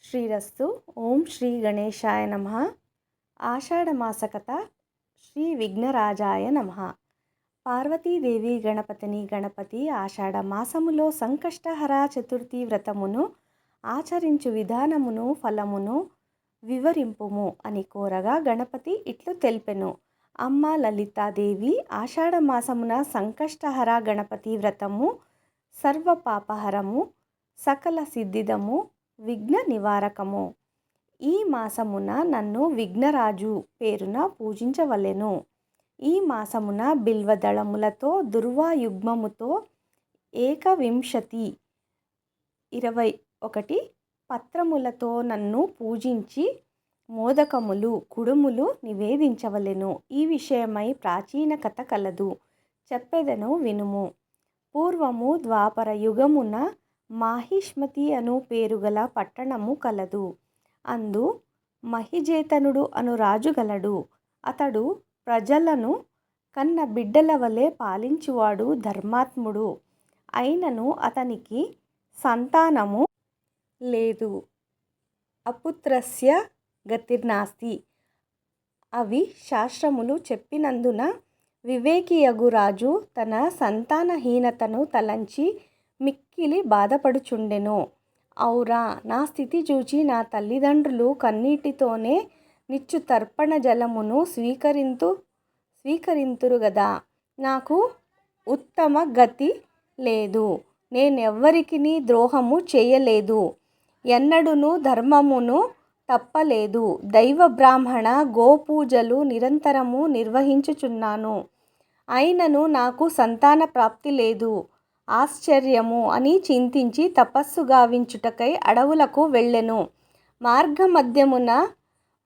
శ్రీరస్తు. ఓం శ్రీ గణేశాయ నమః. ఆషాఢమాస కథ. శ్రీ విఘ్నరాజాయ నమః. పార్వతీదేవి గణపతి ఆషాఢ మాసములో సంకష్టహర చతుర్థి వ్రతమును ఆచరించు విధానమును ఫలమును వివరింపుము అని కోరగా గణపతి ఇట్లు తెలిపెను. అమ్మ లలితాదేవి, ఆషాఢ మాసమున సంకష్టహర గణపతి వ్రతము సర్వపాపహరము, సకల సిద్ధిదము, విఘ్న నివారకము. ఈ మాసమున నన్ను విఘ్నరాజు పేరున పూజించవలెను. ఈ మాసమున బిల్వదళములతో దుర్వాయుగ్మముతో 21 పత్రములతో నన్ను పూజించి మోదకములు కుడుములు నివేదించవలెను. ఈ విషయమై ప్రాచీన కథ కలదు, చెప్పెదను వినుము. పూర్వము ద్వాపర యుగమున మాహిష్మతి అను పేరుగల పట్టణము కలదు. అందు మహిజేతనుడు అను రాజు గలడు. అతడు ప్రజలను కన్న బిడ్డల వలె పాలించువాడు, ధర్మాత్ముడు. అయినను అతనికి సంతానము లేదు. అపుత్రస్య గతిర్నాస్తి. అవి శాస్త్రములు చెప్పినందున వివేకియగు రాజు తన సంతానహీనతను తలంచి మిక్కిలి బాధపడుచుండెను. ఔరా, నా స్థితి చూచి నా తల్లిదండ్రులు కన్నీటితోనే నిచ్చు తర్పణ జలమును స్వీకరింతురు గదా. నాకు ఉత్తమ గతి లేదు. నేనెవ్వరికిని ద్రోహము చేయలేదు. ఎన్నడును ధర్మమును తప్పలేదు. దైవ బ్రాహ్మణ గోపూజలు నిరంతరము నిర్వహించుచున్నాను. అయినను నాకు సంతాన ప్రాప్తి లేదు. ఆశ్చర్యము అని చింతించి తపస్సు గావించుటకై అడవులకు వెళ్ళెను. మార్గమధ్యమున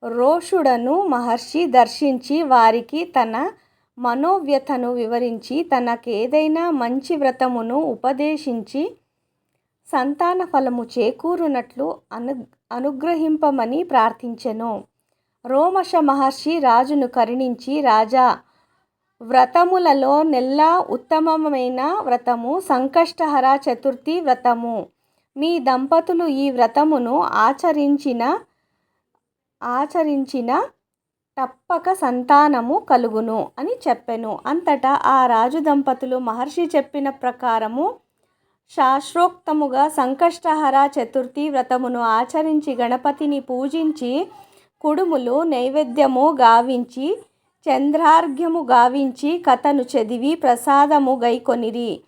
రోషుడను మహర్షి దర్శించి వారికి తన మనోవ్యథను వివరించి తనకేదైనా మంచి వ్రతమును ఉపదేశించి సంతాన ఫలము చేకూరునట్లు అనుగ్రహింపమని ప్రార్థించెను. రోమశ మహర్షి రాజును కరుణించి, రాజా, వ్రతములలో నెల్లా ఉత్తమమైన వ్రతము సంకష్టహర చతుర్థి వ్రతము. మీ దంపతులు ఈ వ్రతమును ఆచరించిన తప్పక సంతానము కలుగును అని చెప్పెను. అంతటా ఆ రాజు దంపతులు మహర్షి చెప్పిన ప్రకారము శాస్త్రోక్తముగా సంకష్టహర చతుర్థి వ్రతమును ఆచరించి గణపతిని పూజించి కుడుములు నైవేద్యము గావించి చంద్రార్ఘ్యము గావించి కథను చదివి ప్రసాదము గైకొనిరి.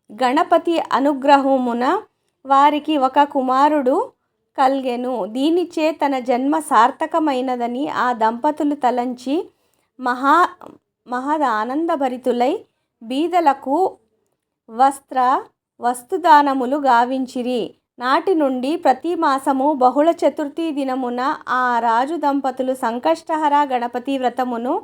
గణపతి అనుగ్రహమున వారికి ఒక కుమారుడు కల్గెను. దీనిచే తన జన్మ సార్థకమైనదని ఆ దంపతులు తలంచి మహదానందభరితులై బీదలకు వస్తుదానములు గావించిరి. నాటి నుండి ప్రతి మాసము బహుళ చతుర్థి దినమున ఆ రాజు దంపతులు సంకష్టహర గణపతి వ్రతమును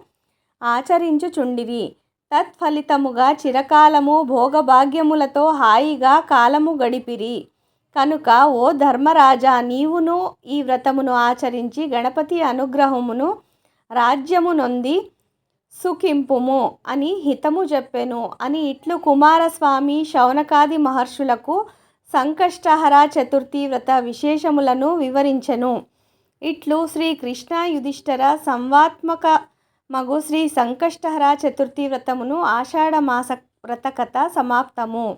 ఆచరించుచుండిరి. తత్ఫలితముగా చిరకాలము భోగభాగ్యములతో హాయిగా కాలము గడిపిరి. కనుక ఓ ధర్మరాజా, నీవును ఈ వ్రతమును ఆచరించి గణపతి అనుగ్రహమును రాజ్యము నొంది సుఖింపుము అని హితము చెప్పెను అని ఇట్లు కుమారస్వామి శౌనకాది మహర్షులకు సంకష్టహర చతుర్థి వ్రత విశేషములను వివరించెను. ఇట్లు శ్రీకృష్ణ యుధిష్ఠిర సంవాత్మక మగు శ్రీ సంకష్టహర చతుర్థి వ్రతమును ఆషాఢ మాస వ్రత కథ సమాప్తము.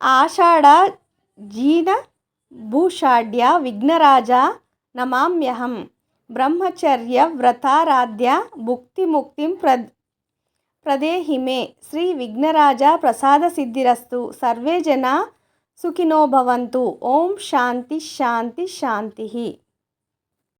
ఆషాఢ జీన భూషాఢ్య విఘ్నరాజ నమామ్యహం. బ్రహ్మచర్య వ్రతారాధ్య భుక్తిముక్తిం ప్రదేహిమే. శ్రీ విఘ్నరాజ ప్రసాద సిద్ధిరస్తు. సర్వే జనా సుఖినో భవంతు. ఓం శాంతి శాంతి శాంతి.